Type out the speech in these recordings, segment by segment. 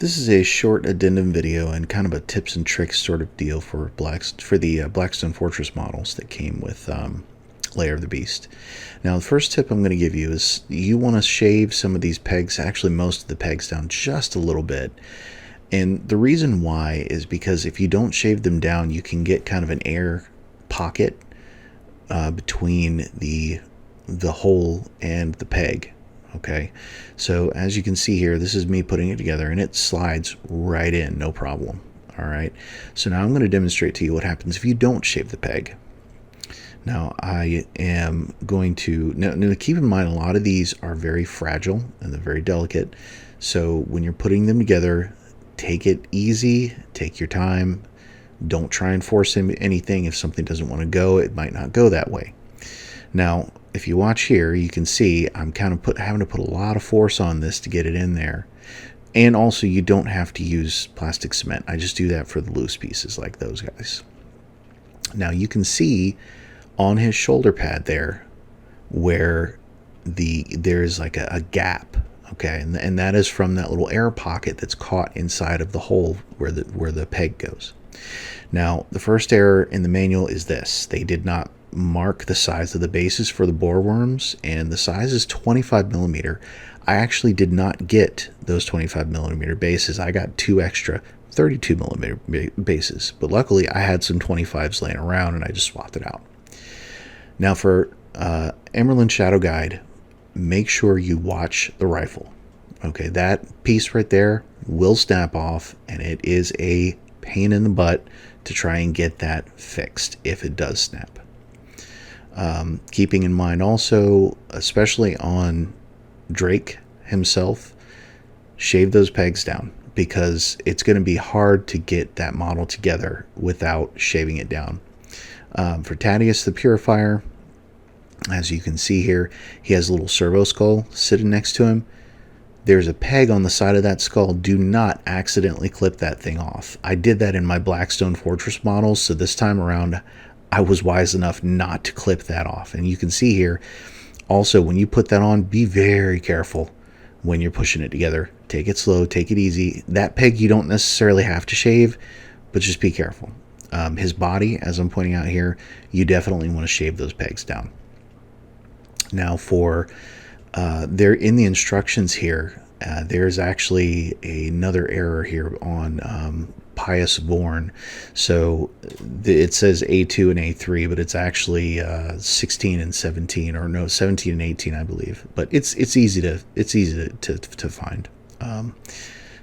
This is a short addendum video and kind of a tips and tricks sort of deal for the Blackstone Fortress models that came with Lair of the Beast. Now, the first tip I'm going to give you is you want to shave some of these pegs, actually most of the pegs, down just a little bit. And the reason why is because if you don't shave them down, you can get kind of an air pocket between the hole and the peg. Okay, so as you can see here, this is me putting it together and it slides right in, no problem. All right, so now I'm going to demonstrate to you what happens if you don't shave the peg. Now I am going to now keep in mind a lot of these are very fragile and they're very delicate, so when you're putting them together, take it easy, take your time. Don't try and force anything. If something doesn't want to go, it might not go that way. Now, if you watch here, you can see I'm kind of having to put a lot of force on this to get it in there. And also, you don't have to use plastic cement. I just do that for the loose pieces like those guys. Now, you can see on his shoulder pad there where there's like a gap, okay? And that is from that little air pocket that's caught inside of the hole where the peg goes. Now, the first error in the manual is this. They did not mark the size of the bases for the bore worms, and the size is 25 millimeter. I actually did not get those 25 millimeter bases. I got two extra 32 millimeter bases, but luckily I had some 25s laying around and I just swapped it out. Now for Emerald Shadow Guide, make sure you watch the rifle. Okay, that piece right there will snap off, and it is a pain in the butt to try and get that fixed if it does snap. Keeping in mind also, especially on Drake himself, shave those pegs down because it's going to be hard to get that model together without shaving it down. For Thaddeus the Purifier, as you can see here, he has a little servo skull sitting next to him. There's a peg on the side of that skull. Do not accidentally clip that thing off. I did that in my Blackstone Fortress models, so this time around I was wise enough not to clip that off. And you can see here, also, when you put that on, be very careful when you're pushing it together. Take it slow, take it easy. That peg you don't necessarily have to shave, but just be careful. His body, as I'm pointing out here, you definitely want to shave those pegs down. Now for there in the instructions here, there's actually another error here on Pious Born. So it says A2 and A3, but it's actually 16 and 17, or no, 17 and 18, I believe. But it's easy to find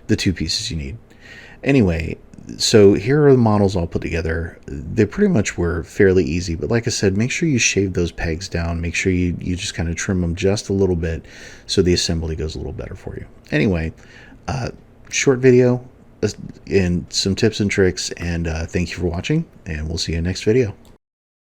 the two pieces you need. Anyway, so here are the models all put together. They pretty much were fairly easy, but like I said, make sure you shave those pegs down. Make sure you just kind of trim them just a little bit so the assembly goes a little better for you. Anyway, short video and some tips and tricks, and thank you for watching, and we'll see you in the next video.